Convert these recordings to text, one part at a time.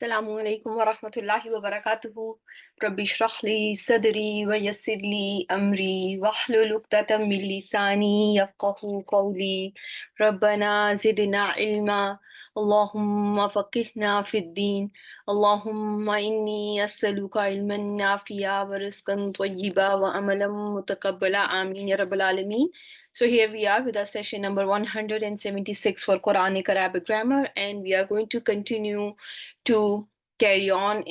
Assalamu alaikum wa rahmatullahi wa barakatuhu. Rabbi shrah li sadri wa yassir li amri wahlul uqdatam min lisani yafqahu qawli. Rabbana zidna ilma. Allahumma faqihna fid din. Allahumma inni as'aluka ilman nafi'a wa rizqan tayyiba wa amalan mutaqabbala. Ameen ya rabbal alameen. So here we are with our session number 176 for Quranic Arabic grammar, and we are going to continue to carry on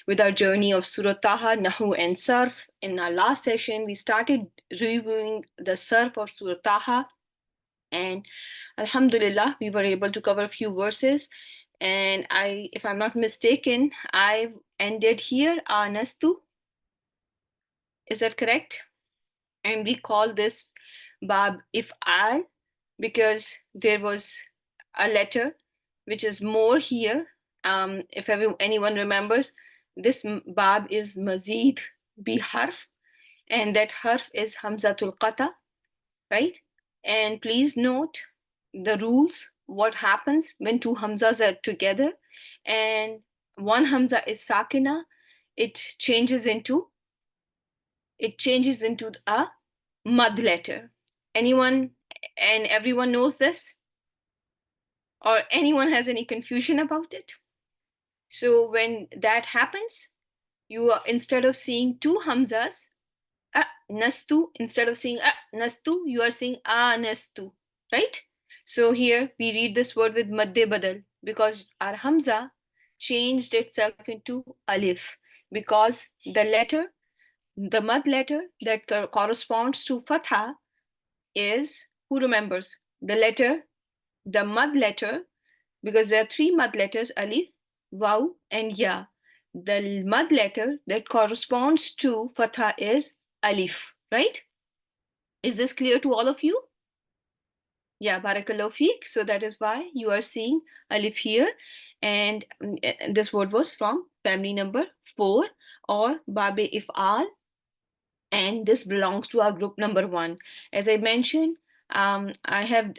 with our journey of Surah Taha, Nahw, and Sarf. In our last session, we started reviewing the Sarf of Surah Taha, and Alhamdulillah, we were able to cover a few verses. And if I'm not mistaken, I ended here, Anastu. Is that correct? And we call this Bab If'al because there was a letter which is more here. If anyone remembers, this Bab is Mazid bi harf, and that harf is Hamzatul Qata, right? And please note the rules, what happens when two Hamzas are together and one Hamza is Sakina, it changes into a mud letter. Anyone and everyone knows this? Or anyone has any confusion about it? So when that happens, you are, instead of seeing two Hamzas, nastu, instead of seeing nastu, you are seeing nastu, right? So here we read this word with madde badal because our Hamza changed itself into alif because the mud letter that corresponds to fatha is, who remembers? The mud letter, because there are three mud letters, alif, waw, and ya. The mud letter that corresponds to fatha is alif, right? Is this clear to all of you? Yeah, barakallahu feek. So that is why you are seeing alif here. And this word was from family number 4 or babe if'al. And this belongs to our group number 1. As I mentioned, I have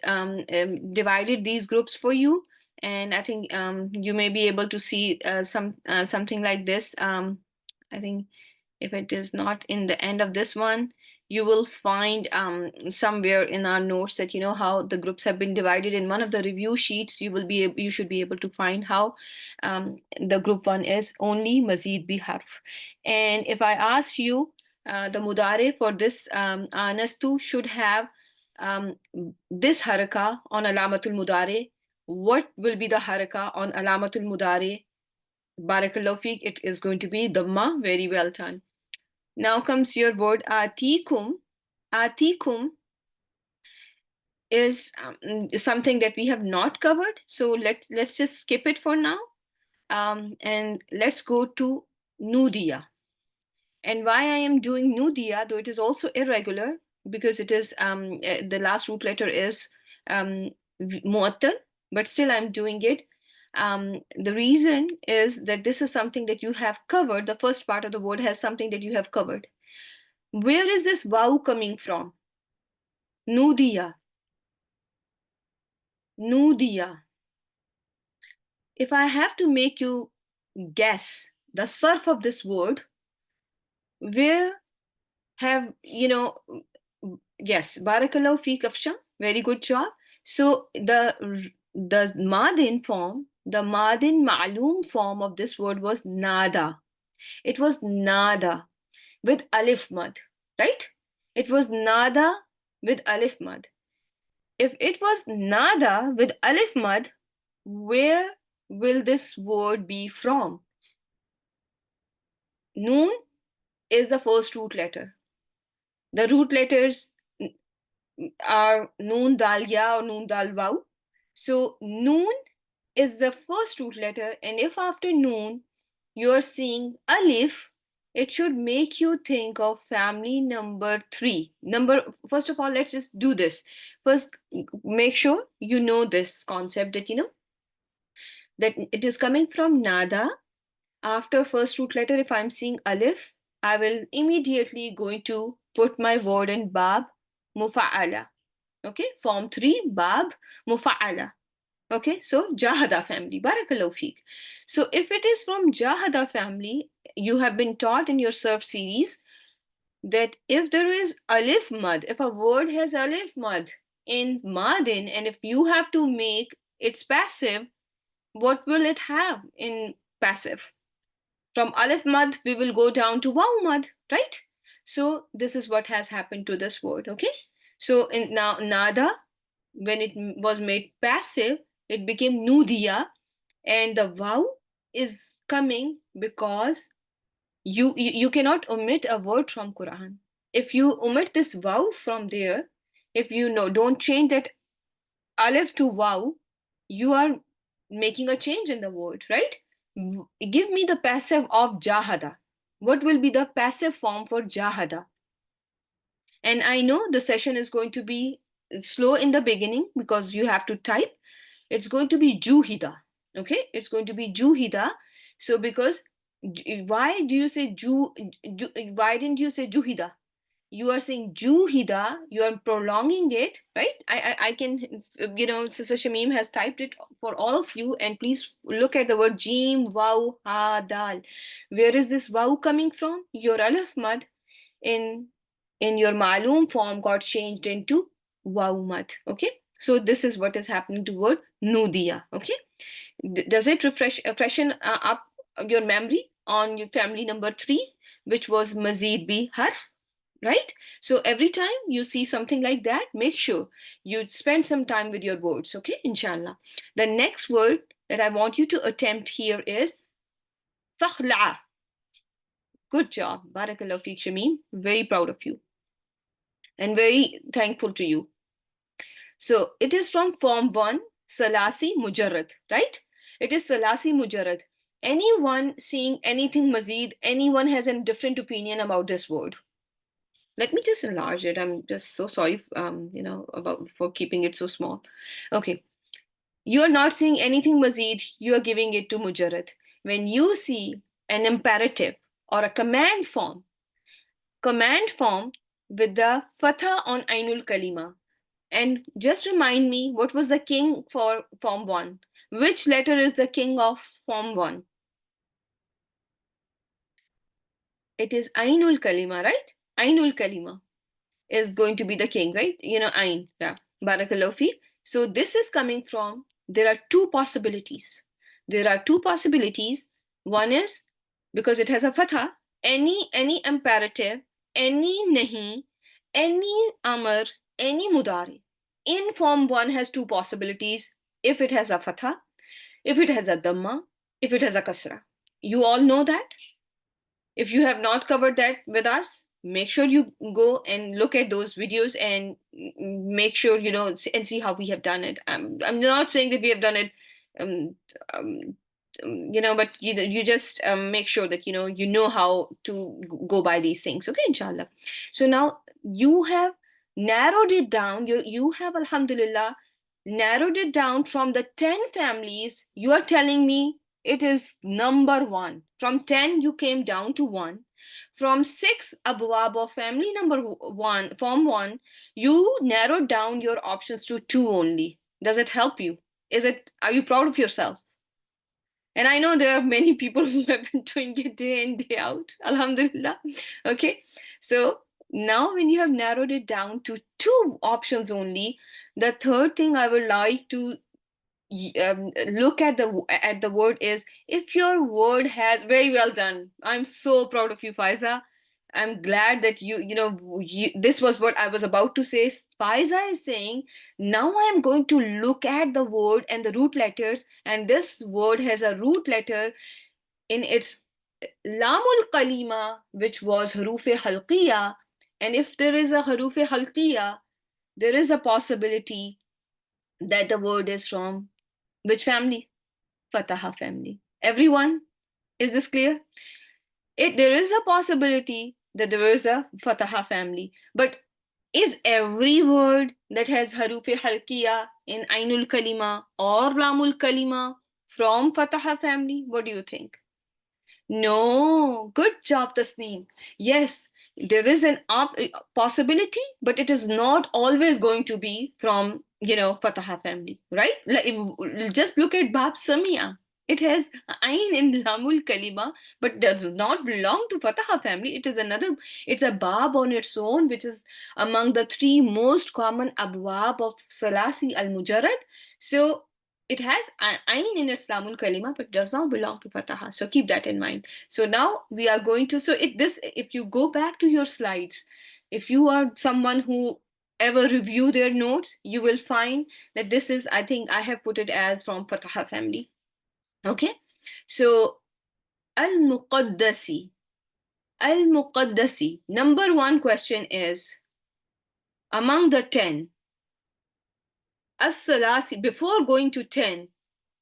divided these groups for you, and I think you may be able to see something like this. I think if it is not in the end of this one, you will find somewhere in our notes that you know how the groups have been divided. In one of the review sheets, you should be able to find how the group 1 is only Mazid bi harf. And if I ask you, the mudare for this anastu should have this haraka on alamatul mudare. What will be the haraka on alamatul mudare? Barakallahu feek, it is going to be dhamma. Very well done. Now comes your word atikum. Atikum is something that we have not covered. So let's just skip it for now. And let's go to nudiya. And why I am doing nudiya, though it is also irregular, because it is the last root letter is mu'attal, but still I'm doing it. The reason is that this is something that you have covered. The first part of the word has something that you have covered. Where is this waw coming from? Nudiya. Nudiya. If I have to make you guess the sarf of this word, where have, yes, barakallahu feek Afsha, very good job. So the madin form, the madin ma'loom form of this word was nada. It was nada with alif mad, right? It was nada with alif mad. If it was nada with alif mad, where will this word be from? Noon is the first root letter. The root letters are noon dal ya or noon dal waw. So noon is the first root letter, and if after noon you're seeing alif, it should make you think of family number 3. First of all, let's just do this. First, make sure you know this concept that that it is coming from nada. After first root letter, if I'm seeing alif, I will immediately going to put my word in bab mufa'ala. Okay, form 3, bab mufa'ala. Okay, so Jahada family, Barakallahu feek. So if it is from Jahada family, you have been taught in your Surf series that if there is alif mad, if a word has alif mad in madin, and if you have to make its passive, what will it have in passive? From alif mad, we will go down to waw mad, right? So this is what has happened to this word, okay? So in now nada, when it was made passive, it became nudiya, and the waw is coming because you cannot omit a word from Quran. If you omit this waw from there, if you know don't change that alif to waw, you are making a change in the word, right? Give me the passive of jahada. What will be the passive form for jahada? And I know the session is going to be slow in the beginning because you have to type. It's going to be juhida. Okay, it's going to be juhida. So because why do you say why didn't you say juhida? You are saying juhida, you are prolonging it, right? I can, Sister Shamim has typed it for all of you, and please look at the word jim waw ha dal. Where is this waw coming from? Your alif mad in your ma'loom form got changed into waw mad. Okay, so this is what is happening to word nudiya. Okay, does it freshen up your memory on your family number 3, which was mazid bi harf, right? So every time you see something like that, make sure you spend some time with your words, okay? Inshallah. The next word that I want you to attempt here is fakhla. Good job. Barakallahu feek, Shamim. Very proud of you and very thankful to you. So it is from form 1, Salasi Mujarrad, right? It is Salasi Mujarrad. Anyone seeing anything mazid, anyone has a different opinion about this word? Let me just enlarge it. I'm just so sorry, about for keeping it so small. Okay, you are not seeing anything mazid. You are giving it to mujarrad. When you see an imperative or a command form with the fatha on ainul kalima, and just remind me what was the king for form 1. Which letter is the king of form 1? It is ainul kalima, right? Ainul kalima is going to be the king, right? Ain. Yeah. Barakallahu fi. So this is coming from, there are two possibilities. There are two possibilities. One is because it has a fatha, any imperative, any nahi, any amr, any mudari. In form 1 has two possibilities. If it has a fatha, if it has a dhamma, if it has a kasra. You all know that? If you have not covered that with us, make sure you go and look at those videos and make sure and see how we have done it. I'm not saying that we have done it um, um, but you just make sure that you know how to go by these things, okay, inshallah. So now you have narrowed it down. You have, alhamdulillah, narrowed it down from the 10 families. You are telling me it is number 1. From 10 you came down to 1. From 6 abwab of family number 1, form 1, you narrowed down your options to 2 only. Does it help you? Are you proud of yourself? And I know there are many people who have been doing it day in, day out. Alhamdulillah. Okay. So now when you have narrowed it down to 2 options only, the third thing I would like to look at the word is, if your word has, very well done. I'm so proud of you, Faiza. I'm glad that this was what I was about to say. Faiza is saying, now I'm going to look at the word and the root letters, and this word has a root letter in its lamul kalima, which was harufe halqiya. And if there is a harufe halqiya, there is a possibility that the word is from which family? Fataha family. Everyone, is this clear? There is a possibility that there is a Fataha family, but is every word that has harufe halkiya in Ainul Kalima or Lamul Kalima from Fataha family? What do you think? No, good job, Tasneem. Yes, there is an possibility, but it is not always going to be from Fataha family, right? Just look at Bab Samia. It has Ain in Lamul Kalima, but does not belong to Fataha family. It's a Bab on its own, which is among the three most common Abwab of Salasi al Mujarrad. So it has Ain in its Lamul Kalima, but does not belong to Fataha. So keep that in mind. So now we are going to, if you go back to your slides, if you are someone who ever review their notes, you will find that this is, I think I have put it as from Fataha family. Okay, so al-muqaddasi. Al-muqaddasi. Number one question is, among the 10, as-salasi, before going to 10,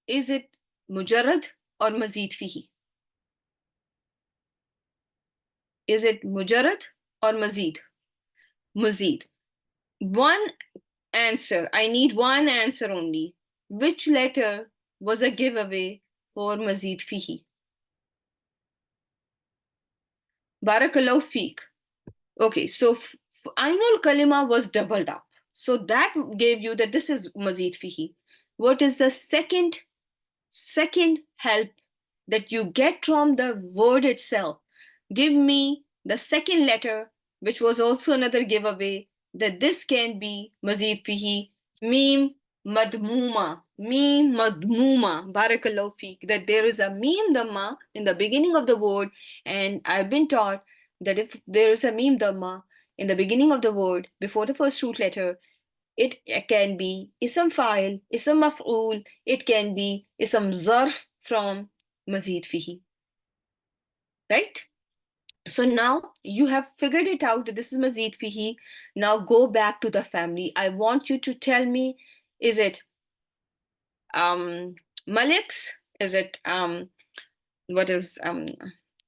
is it mujarrad or mazid fihi? Is it mujarrad or mazid? Mazid. One answer. I need one answer only. Which letter was a giveaway for mazid fihi? Barakallahu feek. Okay, so Ainul Kalima was doubled up. So that gave you that this is Mazid Fihi. What is the second help that you get from the word itself? Give me the second letter, which was also another giveaway, that this can be Mazid Fihi. Mim Madmuma. Mim Madmuma. Barakallahu feek. That there is a Mim Dhamma in the beginning of the word, and I've been taught that if there is a Mim Dhamma in the beginning of the word before the first root letter, it can be ism fa'il, ism maf'ul, it can be ism zarf from mazid fihi, right? So now you have figured it out that this is mazid fihi. Now go back to the family. I want you to tell me, is it Maliks? Is it what is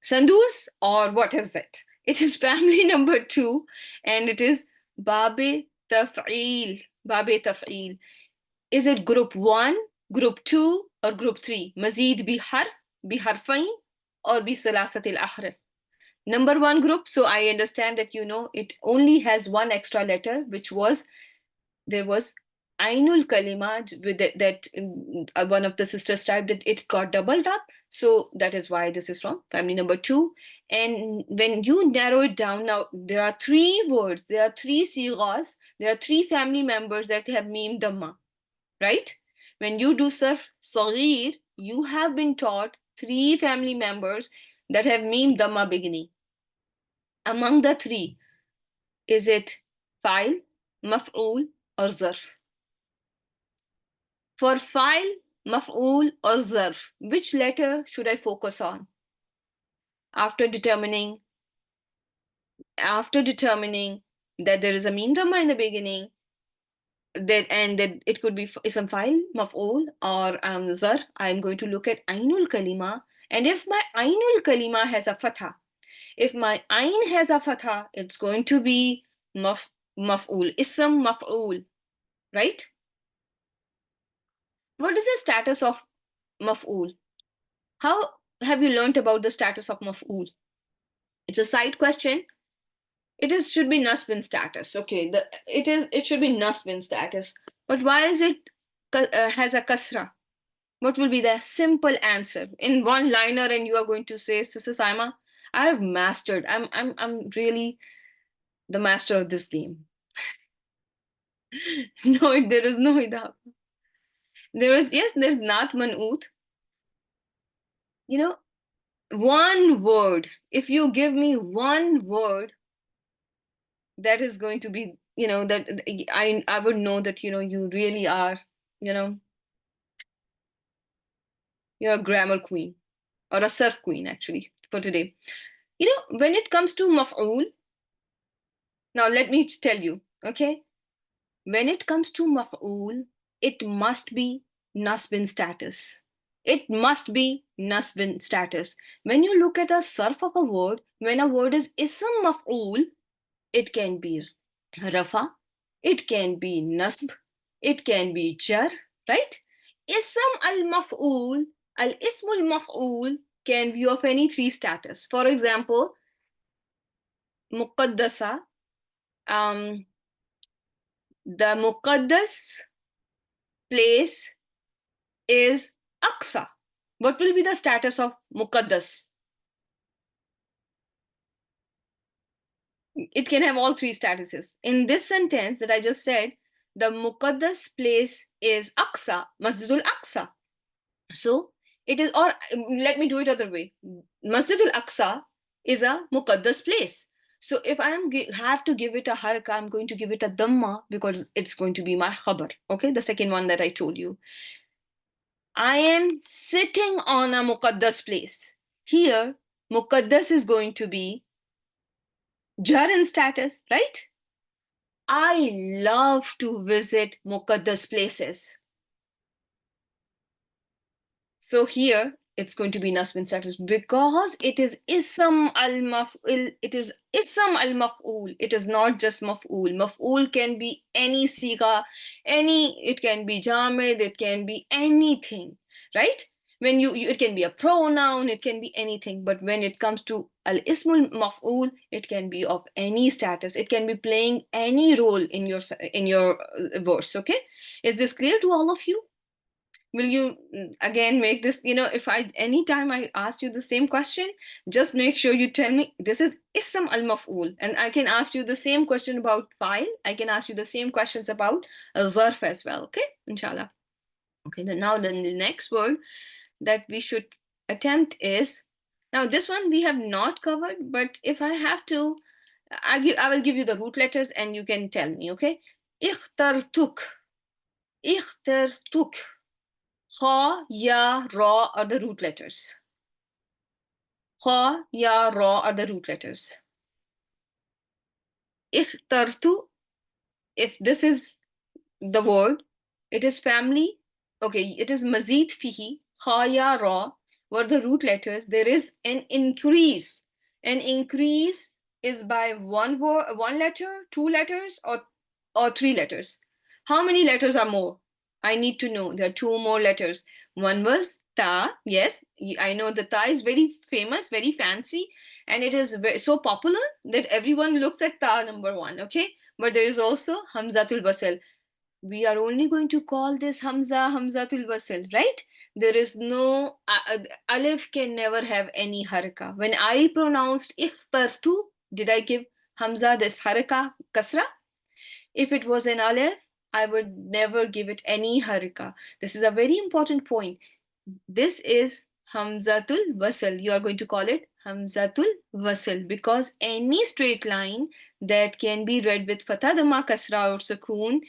Sandus, or what is it? It is family number 2, and it is Babe Taf'il. Babe Taf'il. Is it group 1, group 2, or group 3? Mazid biharfain, or bi salasatil ahraf? Number 1 group, so I understand that it only has one extra letter, which was there was Ainul Kalima with that one of the sisters typed that it got doubled up. So that is why this is from family number 2. And when you narrow it down, now there are 3 words, there are 3 sighas, there are 3 family members that have mim dhamma, right? When you do Sarf Saghir, you have been taught 3 family members that have mim dhamma beginning. Among the 3, is it fa'il, maf'ul, or zarf? For fa'il, maf'ul, or zarf, which letter should I focus on after determining that there is a mim dhamma in the beginning, that it could be ism fa'il, maf'ul, or zarf? I'm going to look at Ainul Kalima, and if my Ainul Kalima has a fatha, if my Ain has a fatha, it's going to be maf'ul, ism maf'ul, right? What is the status of maf'ul? How have you learned about the status of maf'ul? It's a side question. Should be nasb status. Okay, it should be nasb status. But why is it has a kasra? What will be the simple answer in one liner? And you are going to say, Sister Saima, I have mastered. I'm really the master of this game. No, there is no idab. There's Naat Man'ut. One word. If you give me one word, that is going to be, that I would know that, you really are, you're a grammar queen, or a surf queen, actually, for today. When it comes to maf'ul, now let me tell you, okay? When it comes to maf'ul, it must be nasb status. It must be nasb status. When you look at a sarf of a word, when a word is ism maf'ul, it can be rafa, it can be nasb, it can be jar, right? Ism al-maf'ul, al-ism al-maf'ul can be of any 3 status. For example, muqaddasa, the muqaddas place is Aqsa. What will be the status of Muqaddas? It can have all three statuses. In this sentence that I just said, the Muqaddas place is Aqsa, Masjidul Aqsa. So it is, or let me do it other way. Masjidul Aqsa is a Muqaddas place. So if I have to give it a haraka, I'm going to give it a dhamma because it's going to be my khabar. Okay, the second one that I told you. I am sitting on a Muqaddas place. Here, Muqaddas is going to be jar in status, right? I love to visit Muqaddas places. So here it's going to be nasb status because it is ism al-maf'ul. It is ism al-maf'ul. It is not just maf'ul. Maf'ul can be any siga, it can be jamid, it can be anything, right? When it can be a pronoun, it can be anything. But when it comes to al-ismul maf'ul, it can be of any status. It can be playing any role in your verse. Okay, is this clear to all of you? Will you again make this, if I anytime I ask you the same question, just make sure you tell me this is ism al maf'ul, and I can ask you the same question about file. I can ask you the same questions about zarf as well. Okay, inshallah. Okay, now the next word that we should attempt is, now this one we have not covered, but if I have to, I will give you the root letters and you can tell me. Okay, ikhtartuk, ikhtartuk. Kha, ya, ra are the root letters. Kha, ya, ra are the root letters. Ikhtartu, if this is the word, it is family. Okay, it is mazid fihi. Kha, ya, ra were the root letters. There is an increase. An increase is by one word, one letter, two letters, or three letters. How many letters are more? I need to know. There are two more letters. One was ta. Yes, I know the ta is very famous, very fancy, and it is so popular that everyone looks at ta number one. Okay, but there is also hamzatul wasl. We are only going to call this hamzatul wasl, right? There is no alif can never have any haraka. When I pronounced ikhtartu, did I give hamza this haraka kasra? If it was an alif, I would never give it any haraka. This is a very important point. This is hamzatul wasl. You are going to call it hamzatul wasl because any straight line that can be read with fatha dhamma kasra or sukoon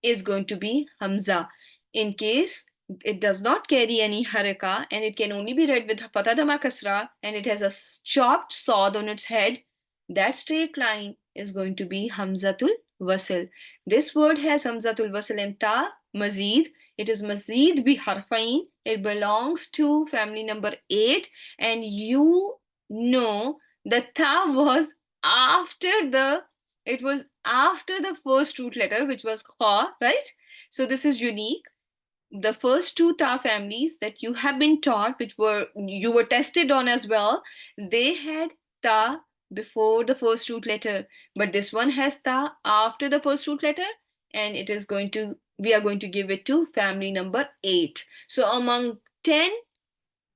is going to be hamza. In case it does not carry any haraka and it can only be read with fatha dhamma kasra and it has a chopped sod on its head, that straight line is going to be hamzatul wasl. This word has hamzatul wasl and ta mazid. It is mazid bi harfain. It belongs to family number 8, and you know the ta was after the first root letter, which was kha, right? So this is unique. The first two ta families that you have been taught, which you were tested on as well, they had ta before the first root letter, but this one has ta after the first root letter, and we are going to give it to family number 8. So among 10,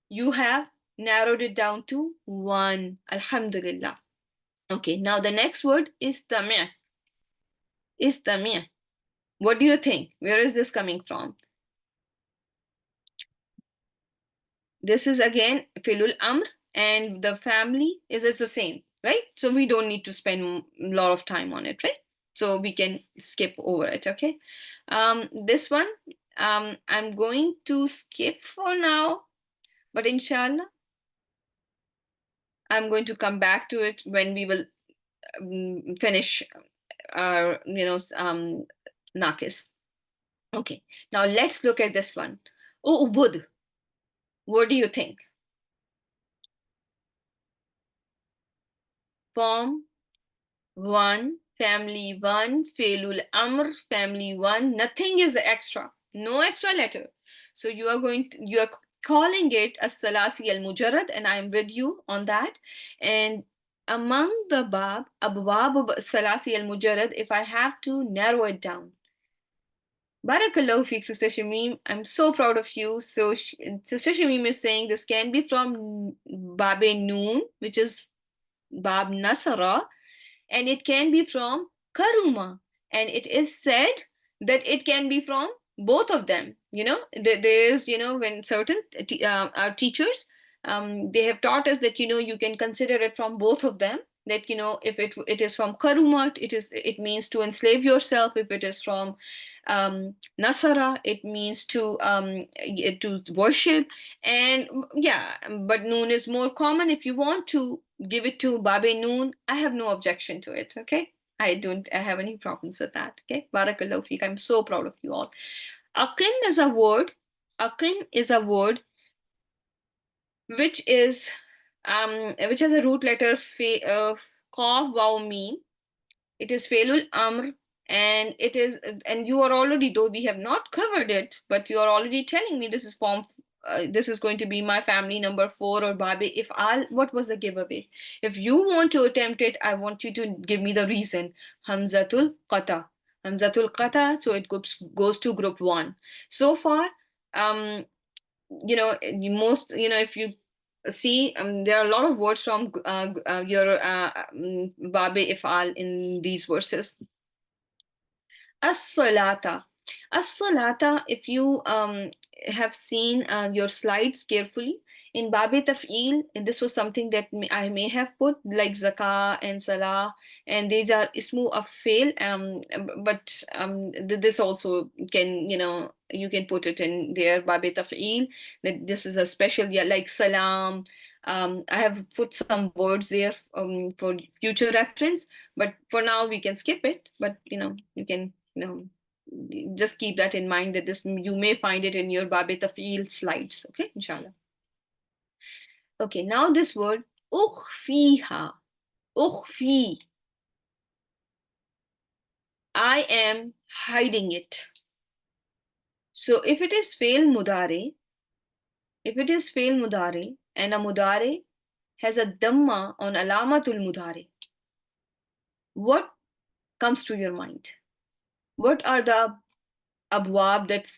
you have narrowed it down to 1. Alhamdulillah. Okay, now the next word is tami'. Istami'. What do you think? Where is this coming from? This is again filul amr, and the family is the same, right? So we don't need to spend a lot of time on it, right? So we can skip over it, okay? This one, I'm going to skip for now, but inshallah, I'm going to come back to it when we will finish our, nakis. Okay, now let's look at this one. Oh, ubud. What do you think? Form 1, family 1, Felul Amr, family 1. Nothing is extra. No extra letter. So you are calling it as Salasi al Mujarrad, and I am with you on that. And among the abwab Salasi al Mujarrad, if I have to narrow it down, Barakallahu fiqh, Sister Shamim. I'm so proud of you. So, Sister Shamim is saying this can be from Babe Noon, which is Bab Nasara, and it can be from Karuma. And it is said that it can be from both of them. There's, when certain our teachers, they have taught us that, you can consider it from both of them. That, if it is from Karuma, it means to enslave yourself. If it is from Nasara, it means to worship. And yeah, but Noon is more common. If you want to give it to Babe Noon, I have no objection to it. Okay, I have any problems with that. Okay, Barakallahu feek. I'm so proud of you all. Aqim is a word. Aqim is a word which is which has a root letter qaf waw mim. It is Failul Amr, and it is, and you are already, though we have not covered it, but you are already telling me this is form. This is going to be my family number 4 or Babe. What was the giveaway? If you want to attempt it, I want you to give me the reason. Hamzatul Qata. Hamzatul Qata. So it goes to group 1. So far, if you see, there are a lot of words from your Babe Ifal in these verses. As-salata. As-salata, if you have seen your slides carefully, in Babe Taf'il, and this was something that I may have put, like Zakah and Salah, and these are Ismu of fail, but this also can, you can put it in there, Babe Taf'il, that this is a special, yeah, like Salam. I have put some words there for future reference, but for now we can skip it. But you can just keep that in mind, that this you may find it in your Babe Tafil slides. Okay, inshallah. Okay, now this word ukhfiha. Ukhfi. I am hiding it. So if it is fail mudare, and a mudare has a dhamma on alamatul mudare, what comes to your mind? What are the abwab that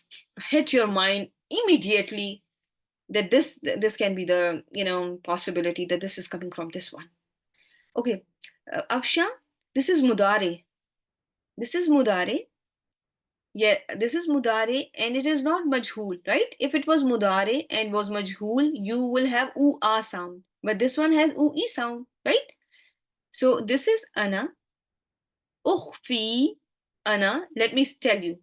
hit your mind immediately, that this can be the possibility that this is coming from this one? Okay, Afsha, this is mudare. This is mudare. Yeah, this is mudare, and it is not majhul, right? If it was mudare and was majhul, you will have u-a sound, but this one has u-e sound, right? So this is ana. Ukhfi ana. Let me tell you.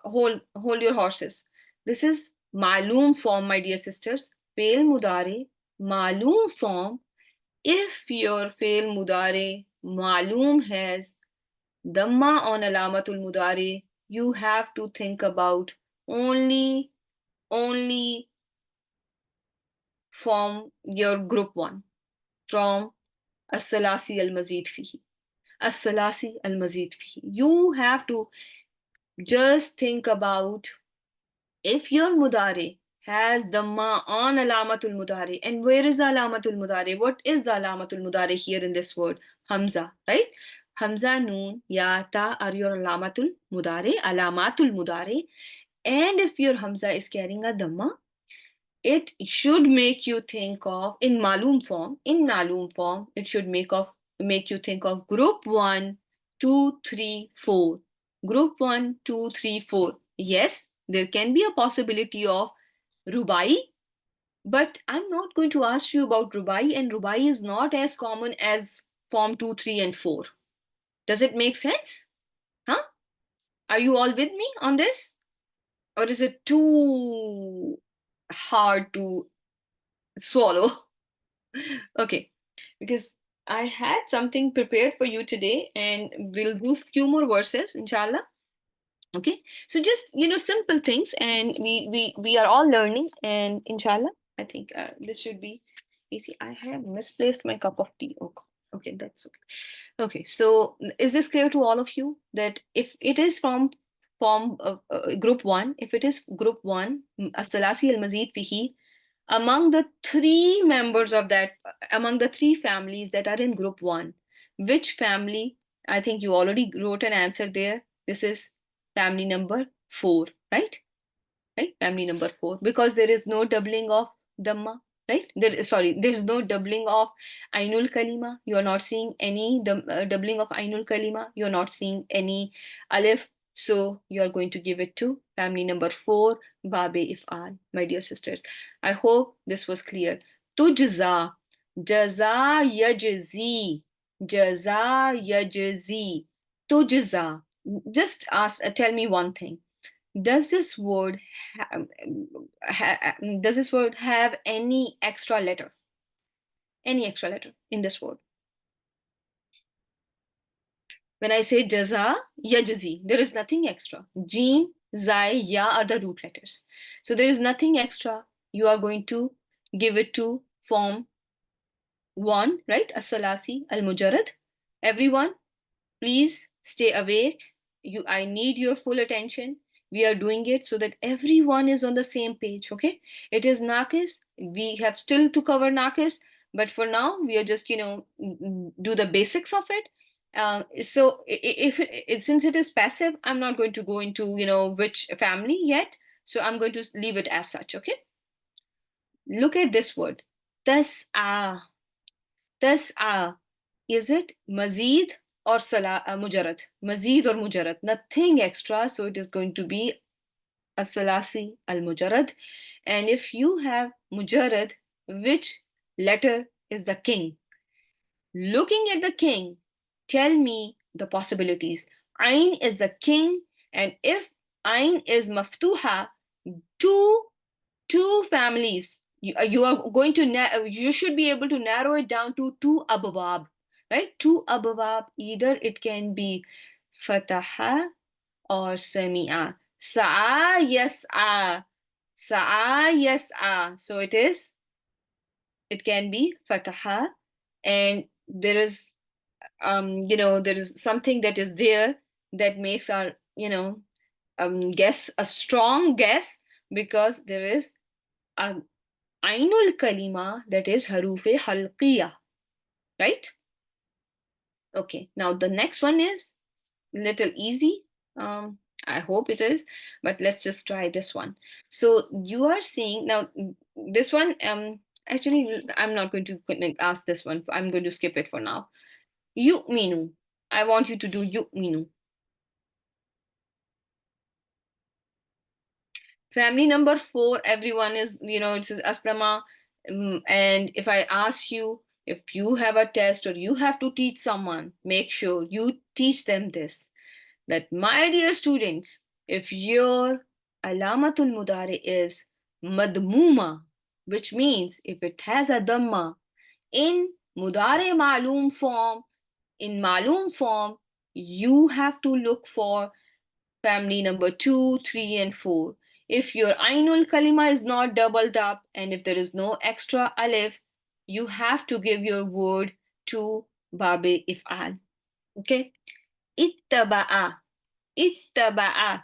Hold your horses. This is ma'loom form, my dear sisters. Fail mudare, ma'loom form. If your fail mudare ma'loom has dhamma on alamatul mudare, you have to think about only from your group 1, from as-salasi al-mazid fihi. As-salasi al-mazid fihi. You have to just think about, if your mudare has dhamma on alamatul mudare, and where is the alamatul mudare? What is the alamatul mudare here in this word? Hamza, right? Hamza, noon, ya, ta are your alamatul mudare. And if your Hamza is carrying a dhamma, it should make you think of, in ma'loom form, it should make you think of group 1, 2, 3, 4. Group 1, 2, 3, 4. Yes, there can be a possibility of Rubai, but I'm not going to ask you about Rubai, and Rubai is not as common as form 2, 3, and 4. Does it make sense? Huh? Are you all with me on this? Or is it too hard to swallow? Okay, because I had something prepared for you today, and we'll do few more verses, inshallah. Okay, so just simple things, and we are all learning, and inshallah, I think this should be easy. I have misplaced my cup of tea. Okay, that's okay. Okay, so is this clear to all of you, that if it is from group 1, if it is group 1, as-salasi al-mazid fihi, among the 3 members of that, among the 3 families that are in group 1, which family? I think you already wrote an answer there. This is family number 4, right? Right? Family number 4, because there is no doubling of Dhamma, right? There's no doubling of Ainul Kalima. You are not seeing any doubling of Ainul Kalima. You are not seeing any Alif. So you are going to give it to family number 4, Babe If'al, my dear sisters. I hope this was clear. Tujza, Jaza Yajzi, Jaza Yajzi, Tujza. Just tell me one thing. Does this word ha- does this word have any extra letter? Any extra letter in this word? When I say jaza, yajzi, there is nothing extra. Jim, zai, ya are the root letters. So there is nothing extra. You are going to give it to form 1, right? As-salasi, al-mujarrad. Everyone, please stay awake. I need your full attention. We are doing it so that everyone is on the same page. Okay, it is nakis. We have still to cover nakis, but for now we are just do the basics of it. So if since it is passive, I'm not going to go into which family yet, so I'm going to leave it as such. Okay, look at this word, tas'a. Tas'a, is it mazid or mujarrad? Mazid or mujarrad, nothing extra, so it is going to be as-salasi al-mujarrad. And if you have mujarrad, which letter is the king? Looking at the king, tell me the possibilities. Ain is the king, and if Ain is maftuha, two families, you are going to you should be able to narrow it down to two abwab, right? Two abwab, either it can be fataha or sami'a. Sa'a, yas'a. Sa'a, yas'a. So it can be fataha, and there is there is something that is there that makes our guess a strong guess, because there is a Ainul Kalima, that is Harufe Halqiya, right? Okay, now the next one is little easy. I hope it is, but let's just try this one. So you are seeing now this one. Actually, I'm not going to ask this one. I'm going to skip it for now. Yu'minu. I want you to do yu'minu. Family number 4, everyone is, it says Aslama. And if I ask you, if you have a test or you have to teach someone, make sure you teach them this, that my dear students, if your alamatul mudari is madmuma, which means if it has a dhamma in mudari ma'loom form, you have to look for family number 2, 3, and 4. If your Ainul Kalima is not doubled up and if there is no extra alif, you have to give your word to Babe If'al. Okay? Ittaba'a. Ittaba'a.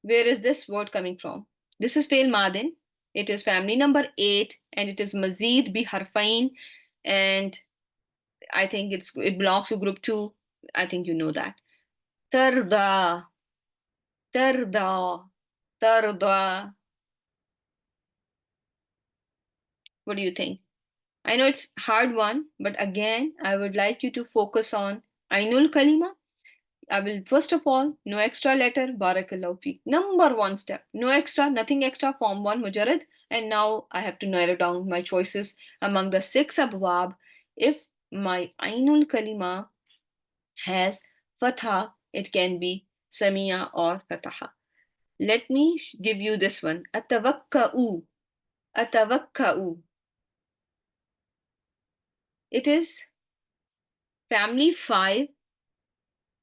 Where is this word coming from? This is Fail Madin. It is family number 8 and it is Mazid bi Harfain, and I think it belongs to group 2. I think you know that. Tarda. Tarda. Tarda. What do you think? I know it's hard one, but again, I would like you to focus on Ainul Kalima. I will first of all, no extra letter, Barakallahu Feek. Number 1 step, no extra, nothing extra, form 1 Mujarrad. And now I have to narrow down my choices among the 6 abwab. If my Ainul Kalima has Fatha, it can be Samiya or Fataha. Let me give you this one. Atawakka'u. Atawakka'u. It is family 5.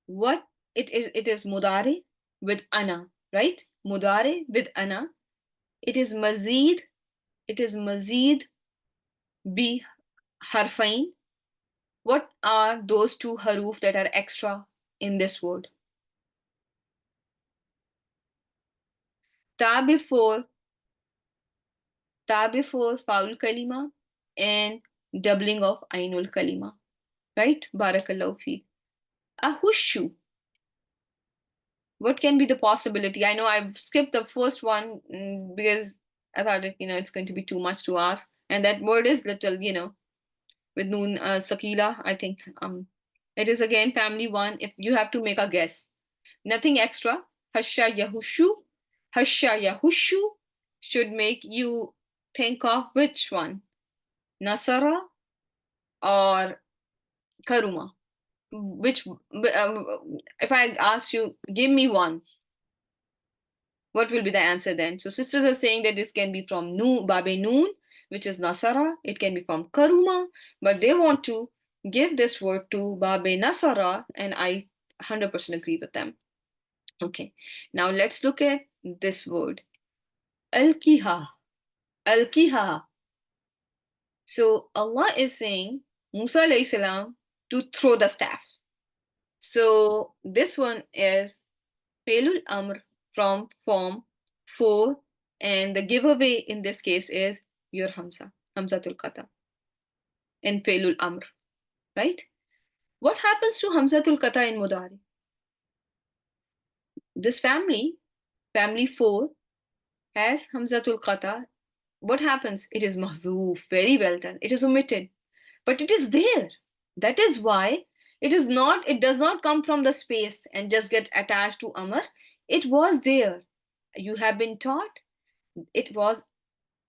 What it is mudare with ana, right? Mudare with ana. It is mazid bi harfain. What are those 2 haruf that are extra in this word? Ta before faul kalima and doubling of ainul kalima, right? Barakallahu fi. Ahushu. What can be the possibility? I know I've skipped the first one because I thought it's going to be too much to ask. And that word is little, with noon sakila. I think it is again family one. If you have to make a guess, nothing extra. Hasha yahushu, hasha yahushu should make you think of which one, Nasara or Karuma. Which, if I ask you, give me one, what will be the answer then? So sisters are saying that this can be from Babe Noon, which is Nasara. It can be from Karuma, but they want to give this word to Babe Nasara, and I 100% agree with them. Okay, now let's look at this word, Al-Kiha. Al-Kiha. So Allah is saying Musa alayhi salam to throw the staff. So this one is Felul Amr from form 4, and the giveaway in this case is your Hamzatul Qata in Felul Amr, right? What happens to Hamzatul Qata in Mudari? This family 4, has Hamzatul Qata. What happens? It is mahzoof, very well done. It is omitted, but it is there. That is why it does not come from the space and just get attached to Amr. It was there. You have been taught it was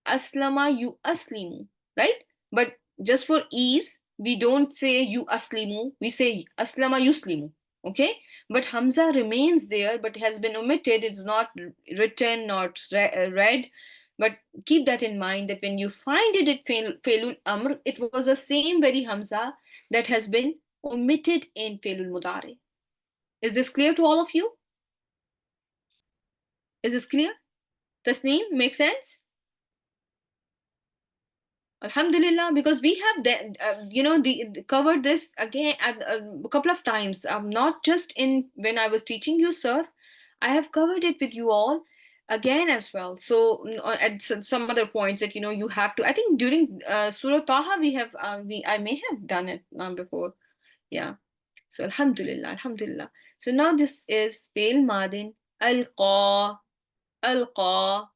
aslama yu aslimu, right? But just for ease, we don't say yu aslimu, we say aslama yuslimu, okay? But Hamza remains there, but has been omitted. It's not written, not read. But keep that in mind that when you find it at Felul Amr, it was the same very Hamza that has been omitted in Felul Mudari. Is this clear to all of you? Is this clear? Tasneem, make sense? Alhamdulillah, because we have covered this again a couple of times. Not just in when I was teaching you, sir. I have covered it with you all again as well. So at some other points that you have to. I think during Surah Taha I may have done it before. Yeah. So Alhamdulillah, Alhamdulillah. So now this is Fail Madin Alqa Alqa.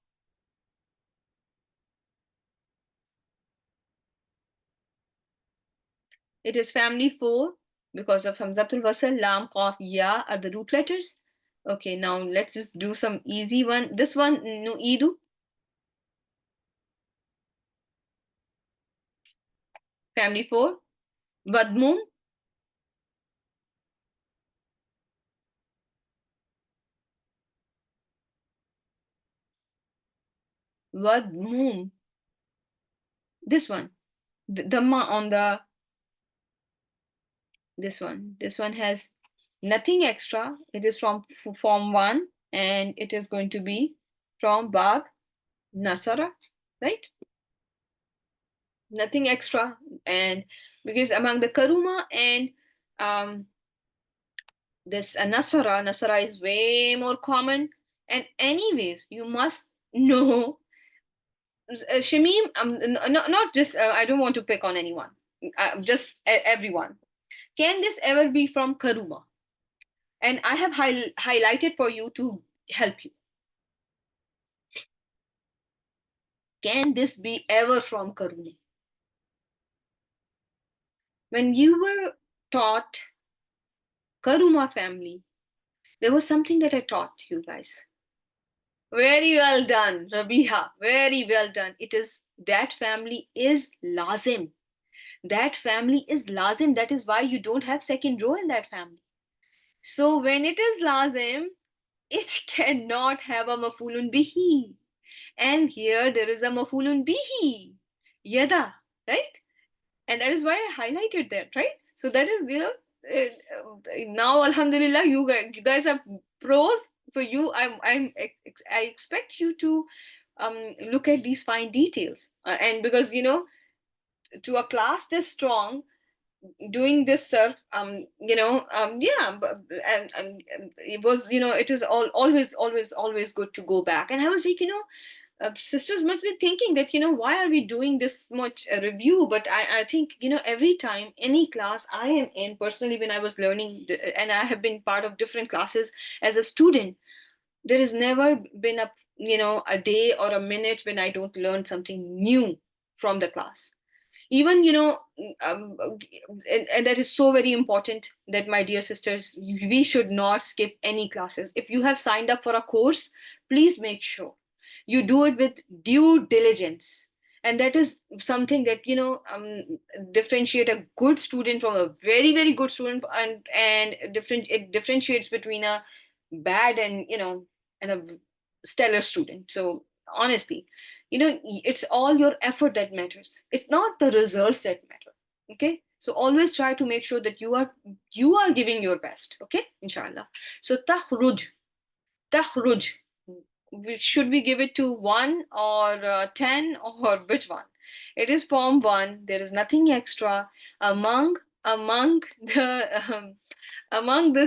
It is family 4 because of Hamzatul Wasl, Lam, Qaf, Ya are the root letters. Okay, now let's just do some easy one. This one, Nu'idu. Family 4. Vadmum. Vadmum. This one. Dhamma on the, this one. This one has nothing extra. It is from form 1 and it is going to be from Bab Nasara, right? Nothing extra. And because among the Karuma and this Nasara is way more common. And anyways, you must know Shamim, not just, I don't want to pick on anyone, just everyone. Can this ever be from Karuma? And I have highlighted for you to help you. Can this be ever from Karuma? When you were taught Karuma family, there was something that I taught you guys. Very well done, Rabiha. Very well done. It is that family is lazim. That family is lazim. That is why you don't have second row in that family. So when it is lazim, it cannot have a mafulun bihi. And here there is a mafulun bihi. Yada, right? And that is why I highlighted that, right? So that is there. Now, Alhamdulillah, you guys are pros. So I expect you to look at these fine details. And because, to a class this strong, doing this surf, yeah, and it was, it is always good to go back. And I was like, sisters must be thinking that, why are we doing this much review? But I think, every time, any class I am in personally, when I was learning, and I have been part of different classes as a student, there has never been a day or a minute when I don't learn something new from the class. Even, and that is so very important, that, my dear sisters, we should not skip any classes. If you have signed up for a course, please make sure you do it with due diligence. And that is something that, differentiate a good student from a very, very good student, and it differentiates between a bad and, and a stellar student. So honestly, it's all your effort that matters. It's not the results that matter. Okay, so always try to make sure that you are giving your best. Okay, inshallah. So takhruj, should we give it to 1 or 10, or which one? It is form 1. There is nothing extra. Among the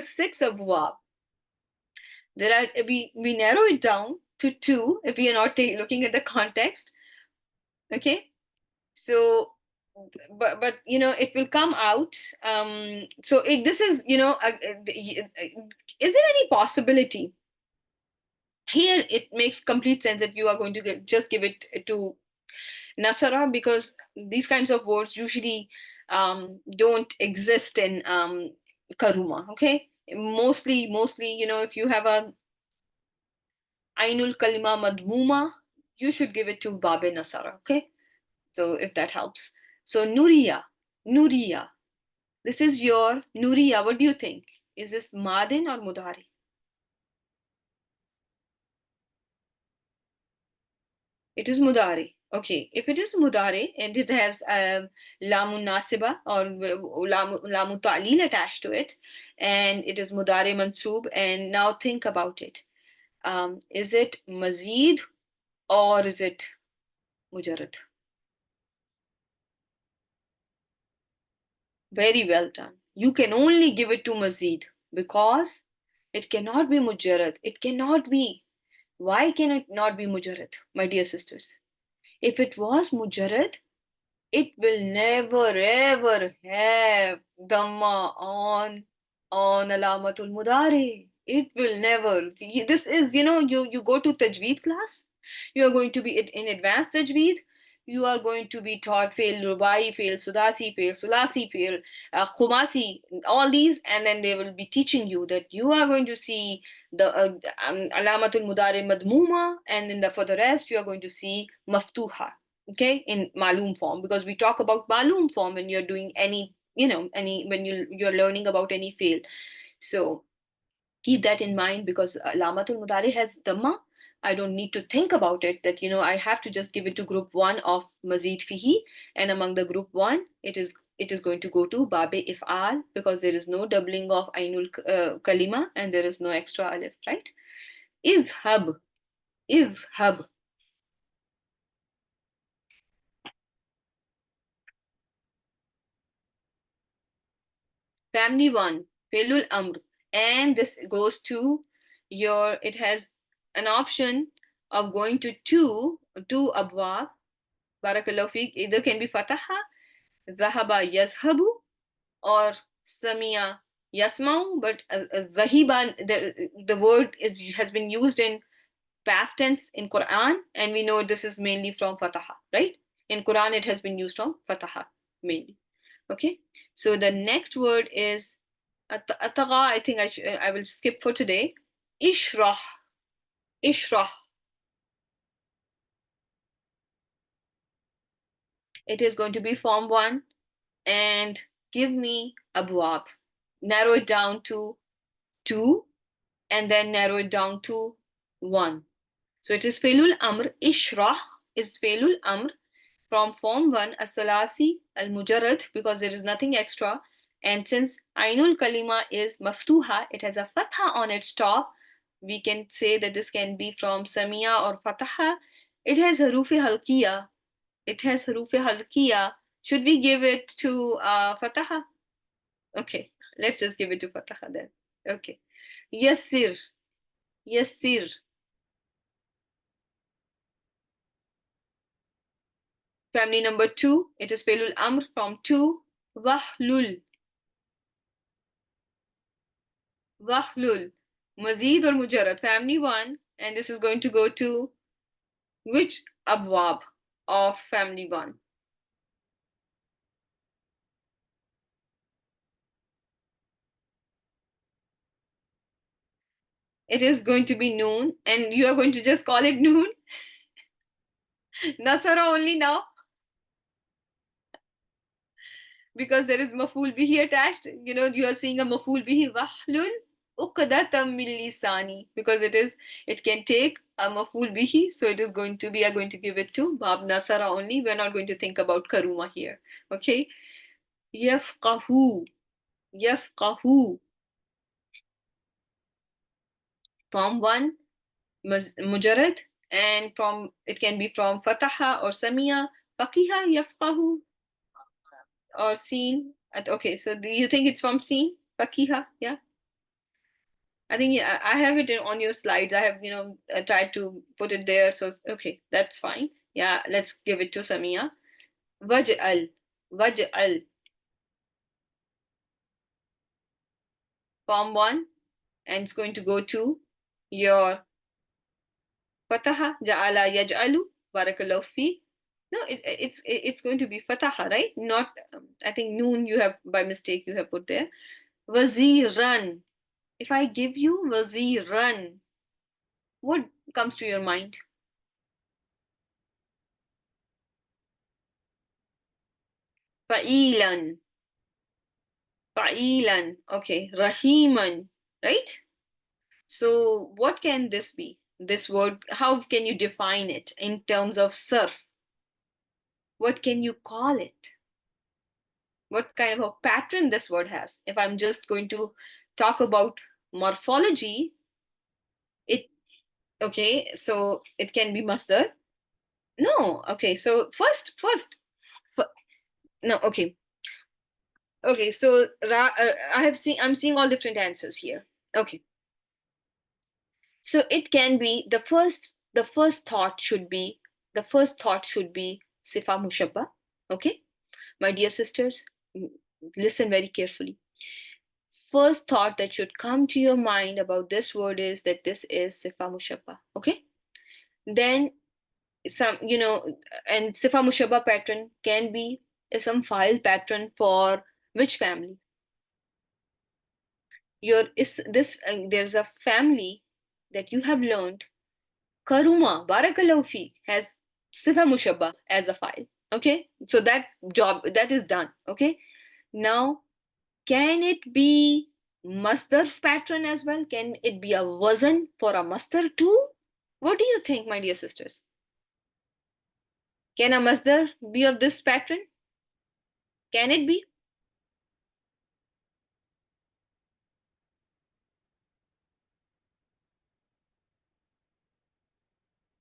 6 abwab, we narrow it down to 2 if we are not looking at the context. Okay, so, but it will come out. So this is, is there any possibility here? It makes complete sense that you are going to just give it to Nasara, because these kinds of words usually don't exist in Karuma. Okay, mostly, if you have a Ainul Kalima Madmuma, you should give it to Babe Nasara. Okay, so if that helps. So Nuriya. This is your Nuriya. What do you think? Is this Madin or Mudari? It is Mudari. Okay, if it is Mudari and it has Lamun Nasiba or Lamu Ta'lil attached to it, and it is Mudari Mansub, and now think about it. Is it Mazid or is it Mujarrad? Very well done. You can only give it to Mazid because it cannot be Mujarrad. It cannot be. Why can it not be Mujarrad, my dear sisters? If it was Mujarrad, it will never ever have Dhamma on Alamatul Mudare. It will never. This is, you go to Tajweed class, you are going to be in advanced Tajweed, you are going to be taught fail Rubai, fail Sudasi, fail Sulasi, fail Khumasi, all these, and then they will be teaching you that you are going to see the Alamatul Mudare Madmuma, and then for the rest, you are going to see Maftuha, okay, in malum form, because we talk about malum form when you're doing any when you're learning about any field. So keep that in mind, because lamatul mudari has dhamma. I don't need to think about it, that I have to just give it to group 1 of mazid fihi, and among the group 1, it is going to go to babe if'al, because there is no doubling of ainul kalima, and there is no extra alif, right? Izhab, izhab. Family 1, Felul Amr. And this goes to it has an option of going to two abwab. Barakallahu fiq. Either can be Fataha, Zahaba Yazhabu, or Samia Yasmau. But Zahiba, the word has been used in past tense in Quran, and we know this is mainly from Fataha, right? In Quran, it has been used from Fataha mainly. Okay, so the next word is Ataga. I think I will skip for today. Ishrah, Ishrah. It is going to be form 1, and give me abwab. Narrow it down to 2, and then narrow it down to 1. So it is Felul Amr. Ishrah is Felul Amr from form 1, as-salasi al-mujarrad, because there is nothing extra. And since Ainul Kalima is maftuha, it has a fatha on its top. We can say that this can be from Samia or Fataha. It has Harufi Halkiya. It has Harufi Halkiya. Should we give it to Fataha? Okay, let's just give it to Fataha then. Okay. Yassir. Yassir. Family number 2, it is Felul Amr from 2, Wahlul. Wahlul. Mazid or Mujarrad. Family 1, and this is going to go to which abwab of family 1? It is going to be noon, and you are going to just call it noon. Nasara only now, because there is maful bihi attached. You know, you are seeing a maful bihi, wahlul uqdatam min lisani, because it can take a maful bihi, so it is going to be, we are going to give it to bab nasara only. We're not going to think about karuma here. Okay. Yafqahu. Yafqahu. Form 1, mujarrad, and from, it can be from fataha or samia, faqiha, yafqahu, or seen. Okay, so do you think it's from seen, faqiha? Yeah, I think, yeah, I have it on your slides. I have, tried to put it there, so okay, that's fine. Yeah, let's give it to samia. Waj'al. Waj'al. Form 1, and it's going to go to your fataha, ja'ala yaj'alu, barakallahu fi. No, it's going to be fataha, right? Not, I think noon you have, by mistake, you have put there. Waziran. If I give you waziran, what comes to your mind? Fa'ilan. Fa'ilan. Okay. Rahiman, right? So what can this be? This word, how can you define it in terms of surf? What can you call it? What kind of a pattern this word has? If I'm just going to talk about morphology, it, okay, so it can be masdar. No, okay, so no, okay. Okay, so I'm seeing all different answers here. Okay, so it can be, the first thought should be sifa mushabba. Okay, my dear sisters, listen very carefully. First thought that should come to your mind about this word is that this is sifa mushabba. Okay, then some, and sifa mushabba pattern can be some file pattern for which family? Your is this There's a family that you have learned, karuma, barakallahu fi, has sifa mushabba as a file. Okay, so that job, that is done. Okay, now, can it be masdar pattern as well? Can it be a wazn for a masdar too? What do you think, my dear sisters? Can a masdar be of this pattern? Can it be?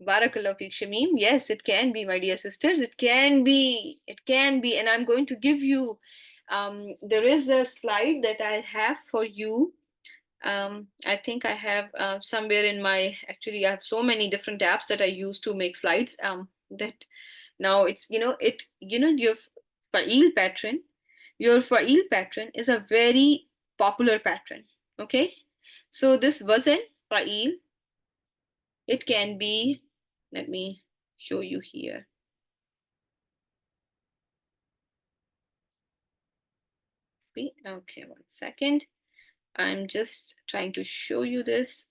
Barakallahu feek, Shamim. Yes, it can be, my dear sisters. It can be. It can be. And I'm going to give you, there is a slide that I have for you. I think I have somewhere in my, actually, I have so many different apps that I use to make slides. That now it's, your fa'il pattern is a very popular pattern. Okay. So this wasn't fa'il. It can be, let me show you here. Okay, 1 second. I'm just trying to show you this.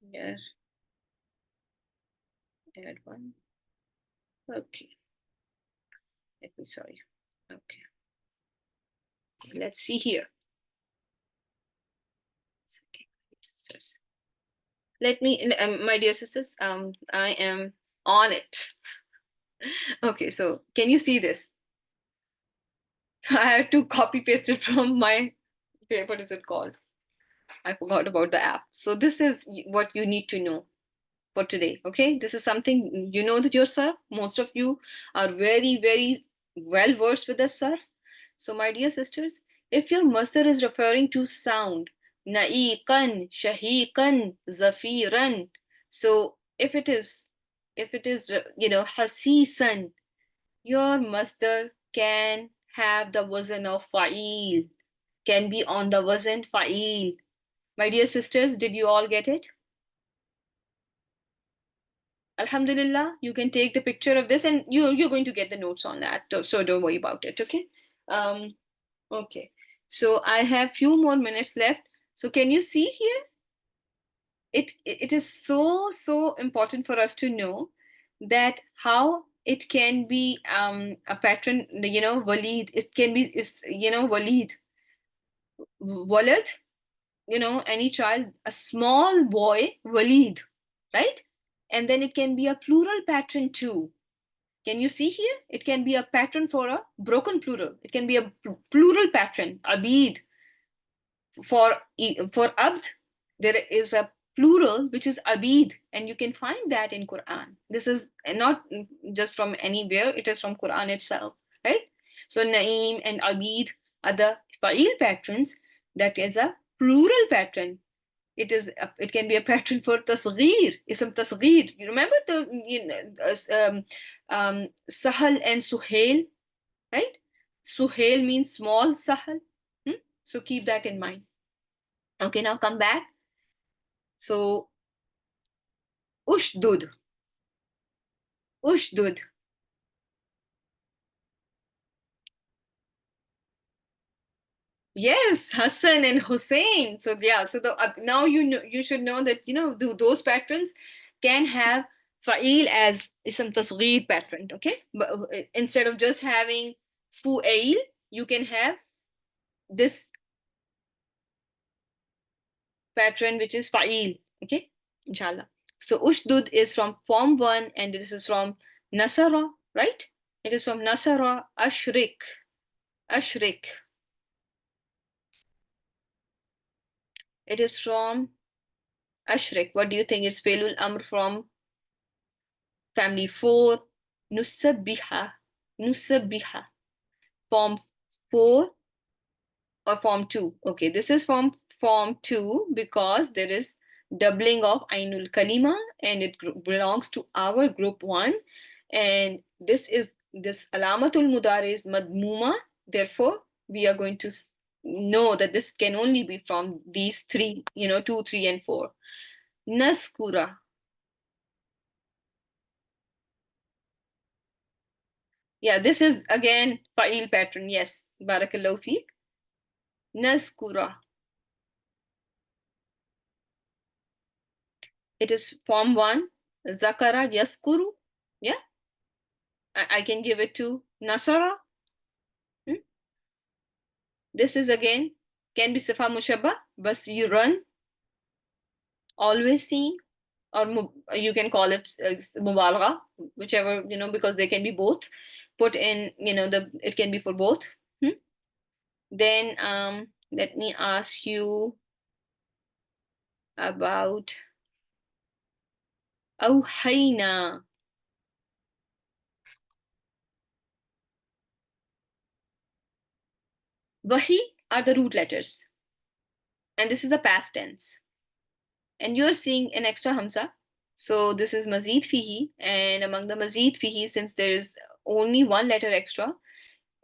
Here, add one. Okay. Let me, sorry. Okay. Let's see here. Okay, sisters. Let me, my dear sisters, I am on it. Okay, so can you see this? So I had to copy paste it from my, what is it called? I forgot about the app. So this is what you need to know for today. Okay, this is something, you know, that yourself, most of you are very, very well versed with this surf. So my dear sisters, if your masdar is referring to sound, na'iqan, shahiqan, zafiran, so if it is if it is, hasisan, your masdar can have the wazn of fa'il, can be on the wazn fa'il. My dear sisters, did you all get it? Alhamdulillah, you can take the picture of this and you're going to get the notes on that. So don't worry about it, okay? Um, okay. So I have few more minutes left. So can you see here? It is so important for us to know that how it can be a pattern, walid. It can be is walid, walad, any child, a small boy, walid, right? And then it can be a plural pattern too. Can you see here? It can be a pattern for a broken plural. It can be a plural pattern, abid. For abd, there is a plural which is abid, and you can find that in Quran. This is not just from anywhere, it is from Quran itself, right? So Naim and Abid are the fa'il patterns. That is a plural pattern. It can be a pattern for tasghir, ism tasghir. You remember the Sahal and Suhail, right? Suhail means small, Sahal. So keep that in mind. Okay, now come back. So ushdud, ushdud. Yes, Hassan and Hussein. So yeah, so now you should know that those patterns can have fa'il as ism tasghir pattern. Okay, but instead of just having fu'ail, you can have this pattern which is fa'il. Okay, inshallah. So ushdud is from form 1 and this is from nasara, right? It is from nasara ashrik, ashrik. It is from ashrik. What do you think? It's Felul Amr from family 4. Nusabbiha. Nusabbiha. Form 4 or form 2. Okay, this is form 2 because there is doubling of Ainul Kalima and it belongs to our group 1. And this Alamatul Mudari is Madmuma. Therefore, we are going to know that this can only be from these three, 2, 3, and 4. Naskura. Yeah, this is again fa'il pattern. Yes, barakallahu feek. Naskura. It is form 1. Zakara yaskuru. Yeah, I can give it to Nasara. This is again can be sifa mushabba, but you run, always seeing, or you can call it mubalagha, whichever, because they can be both put in, it can be for both. Then let me ask you about awhayna. Wahi are the root letters, and this is the past tense. And you're seeing an extra hamza, so this is mazid fihi, and among the mazid fihi, since there is only one letter extra,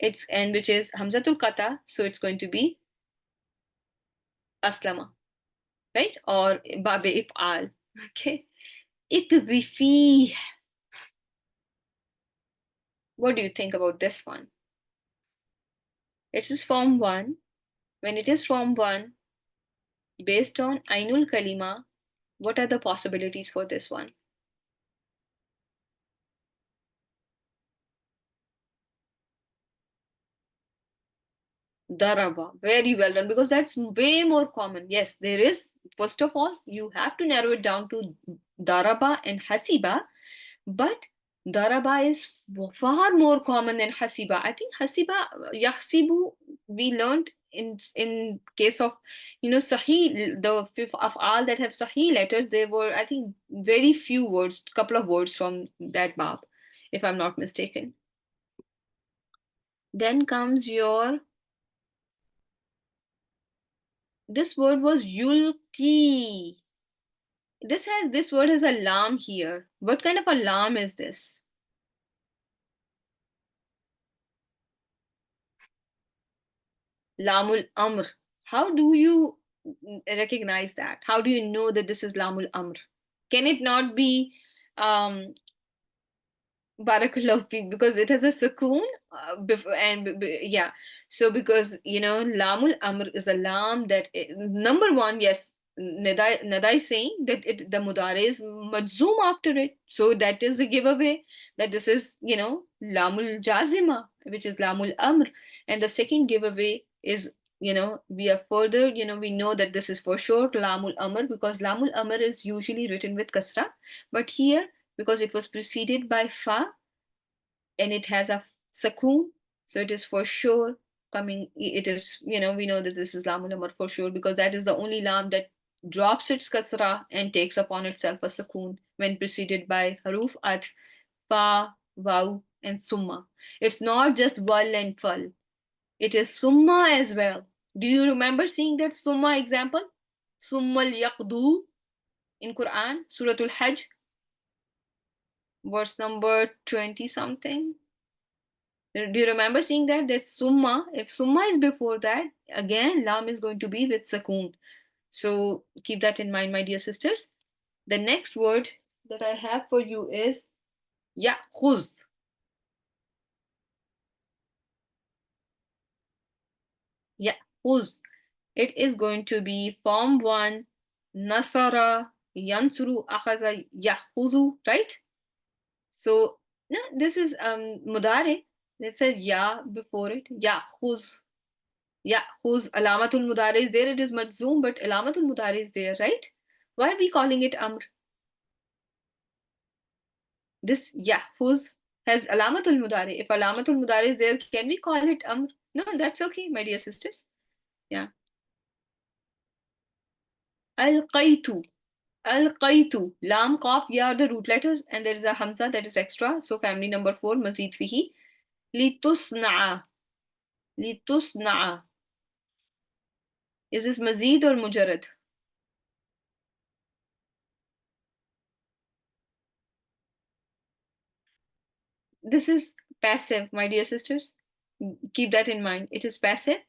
which is hamzatul qata, so it's going to be aslama, right? Or babe if'al. Okay. Ikzifi. What do you think about this one? It is form 1. When it is form 1, based on Ainul Kalima, what are the possibilities for this one? Daraba. Very well done, because that's way more common. Yes, there is. First of all, you have to narrow it down to Daraba and Hasiba, but Daraba is far more common than Hasiba. I think Hasiba, Yahsibu, we learned in case of Sahih, the fifth of all that have Sahih letters, there were, I think, very few words, couple of words from that bab, if I'm not mistaken. Then comes your, this word was yulki. This word has a lam here. What kind of a lam is this? Lamul amr. How do you recognize that? How do you know that this is lamul amr? Can it not be um Barakallahu feek, because it has a sukoon before and yeah. So because lamul amr is a lam that number one, yes, Nada is saying that the mudare is majzoom after it, so that is a giveaway that this is lamul jazima, which is lamul amr. And the second giveaway is we are further we know that this is for sure lamul amr, because lamul amr is usually written with kasra, but here because it was preceded by fa and it has a sakoon, so it is for sure coming. It is, we know that this is lamul amr for sure, because that is the only lam that drops its kasra and takes upon itself a sakoon when preceded by haruf at fa, waw, and summa. It's not just wal and fal, it is summa as well. Do you remember seeing that summa example? Summa yaqdu in Quran, Suratul Hajj, verse number 20 something. Do you remember seeing that? There's summa. If summa is before that, again, lam is going to be with sakoon. So keep that in mind, my dear sisters. The next word that I have for you is ya'khuz. Ya'khuz. It is going to be form one, nasara, yansuru, akhadha, ya'khuzu, right? So no, this is mudare. It says ya before it. Ya'khuz. Yeah, whose alamatul mudare is there, it is majzoom, but alamatul mudare is there, right? Why are we calling it amr? This whose has alamatul mudare. If alamatul mudare is there, can we call it amr? No, that's okay, my dear sisters. Yeah. Al-qaytu. Al-qaytu. Lam, qaf, ya are the root letters, and there is a hamza that is extra. So family number 4, mazid fihi. Litusna'a. Litusna'a. Is this mazid or mujarrad? This is passive, my dear sisters. Keep that in mind. It is passive,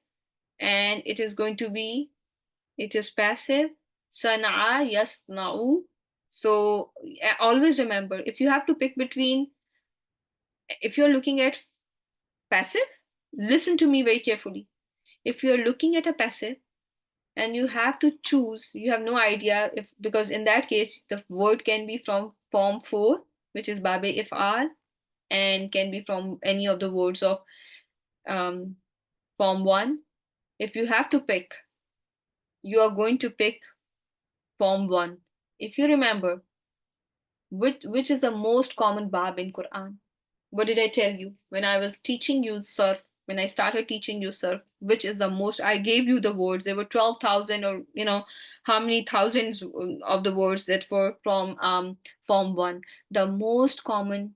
and it is going to be, it is passive. Sana'a yasna'u. So always remember, if you have to pick between, if you're looking at passive, listen to me very carefully. If you're looking at a passive and you have to choose, you have no idea if, because in that case, the word can be from form 4, which is babe if'al, and can be from any of the words of um, form 1. If you have to pick, you are going to pick form 1. If you remember, which is the most common bab in Quran? What did I tell you when I was teaching you Surf? When I started teaching you Surf, which is the most? I gave you the words. There were 12,000, or how many thousands of the words that were from form 1. The most common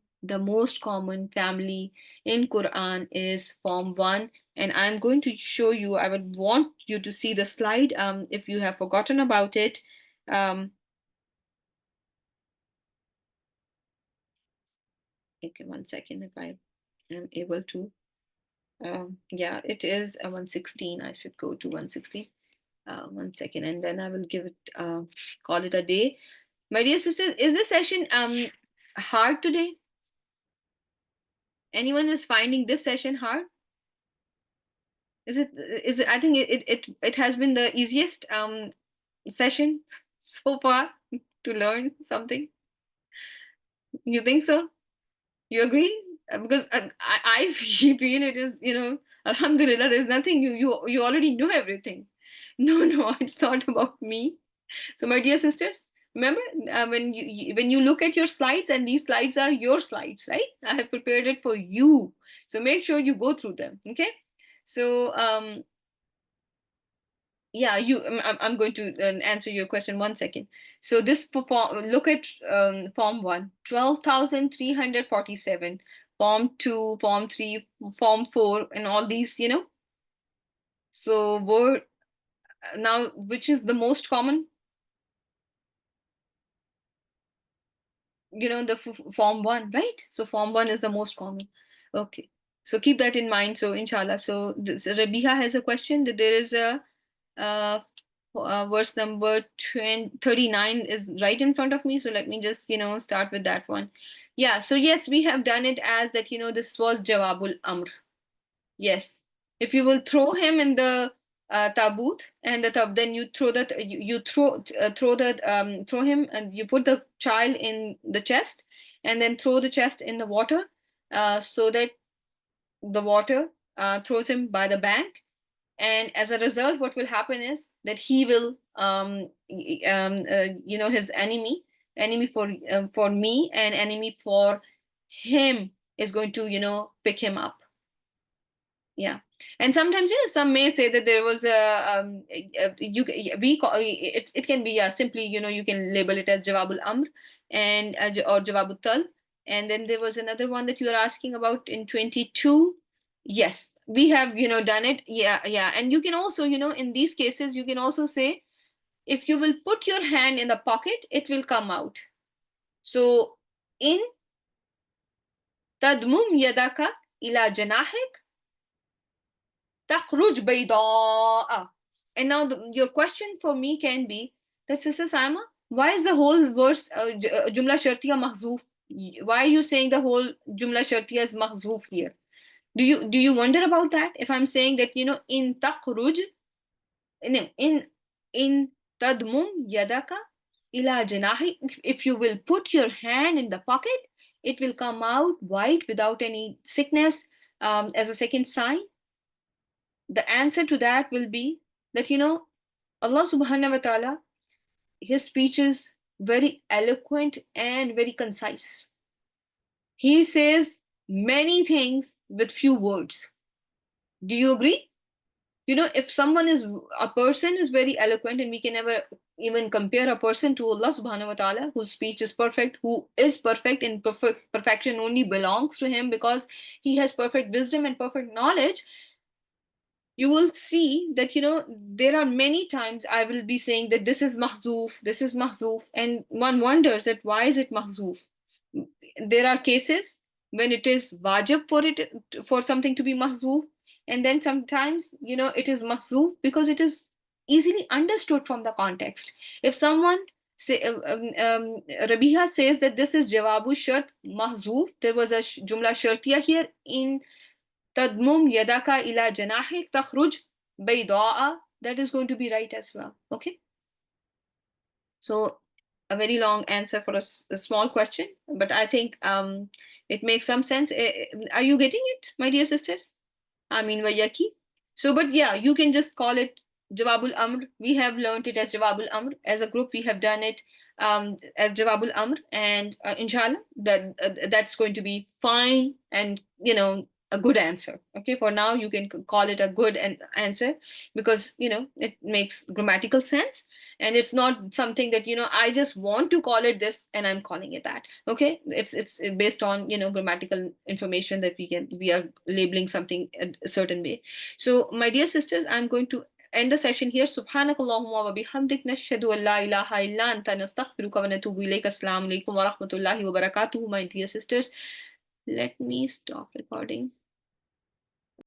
family in Quran is form 1, and I'm going to show you. I would want you to see the slide if you have forgotten about it. um, okay, 1 second, if I am able to. Yeah, it is 116. I should go to 116. 1 second, and then I will give it, call it a day. My dear sister, is this session hard today? Anyone is finding this session hard? Is it? I think it has been the easiest session so far to learn something. You think so? You agree? Because I feel it is, Alhamdulillah, there's nothing, you already know everything. No, no, it's not about me. So, my dear sisters, remember when you look at your slides, and these slides are your slides, right? I have prepared it for you. So make sure you go through them. Okay. So yeah, I'm going to answer your question 1 second. So this look at form 1, 12,347, form 2, form 3, form 4, and all these, so word, now which is the most common? the form 1, right? So form 1 is the most common. Okay, so keep that in mind. So inshallah, so Rabiha has a question that there is a uh, verse number 39 is right in front of me, so let me just start with that one. Yeah, so yes, we have done it as that, this was Jawabul Amr. Yes, if you will throw him in the tabut, and the then you throw that you throw him, and you put the child in the chest, and then throw the chest in the water, so that the water throws him by the bank, and as a result, what will happen is that he will his enemy for me, and enemy for him is going to pick him up. Yeah, and sometimes some may say that there was you we call it, it can be, yeah, simply you can label it as Jawabul Amr, and or Jawabul Tal. And then there was another one that you are asking about in 22. Yes, we have done it. Yeah, yeah. And you can also in these cases you can also say, if you will put your hand in the pocket, it will come out. So in tadmum yadaka ila janahik تخرج بيضاء. And now your question for me can be that, Sister Saima, why is the whole verse Jumla Shartiya mahzoof? Why are you saying the whole Jumla Shartiya is mahzoof here? Do you wonder about that? If I'm saying that in takhruj, in tadmum yadaka ila janahi, if you will put your hand in the pocket, it will come out white without any sickness, as a second sign. The answer to that will be that Allah subhanahu wa ta'ala, his speech is very eloquent and very concise. He says many things with few words. Do you agree? If a person is very eloquent, and we can never even compare a person to Allah subhanahu wa ta'ala, whose speech is perfect, who is perfect, and perfection only belongs to him because he has perfect wisdom and perfect knowledge. You will see that there are many times I will be saying that this is mahzoof, and one wonders that why is it mahzoof. There are cases when it is wajib for something to be mahzoof, and then sometimes it is mahzoof because it is easily understood from the context. If someone say Rabiha says that this is jawabu shart mahzoof, there was a jumla shartiya here in تضمم يدك إلى جناحك تخرج بيضاء, that is going to be right as well. Okay, so a very long answer for a small question, but I think it makes some sense. Are you getting it, my dear sisters? I mean, Vayaki. So, but yeah, you can just call it Jawabul Amr. We have learned it as Jawabul Amr. As a group, we have done it as Jawabul Amr, and inshallah, that's going to be fine, and a good answer. Okay, for now, you can call it a good answer because it makes grammatical sense, and it's not something that I just want to call it this and I'm calling it that. Okay, it's based on grammatical information that we are labeling something a certain way. So my dear sisters, I'm going to end the session here. Subhanakallahumma wa bihamdik, nashhadu an la ilaha illa anta, nastaghfiruka wa natubu ilayk. Assalamu alaikum wa rahmatullahi wa barakatuh. My dear sisters, let me stop recording.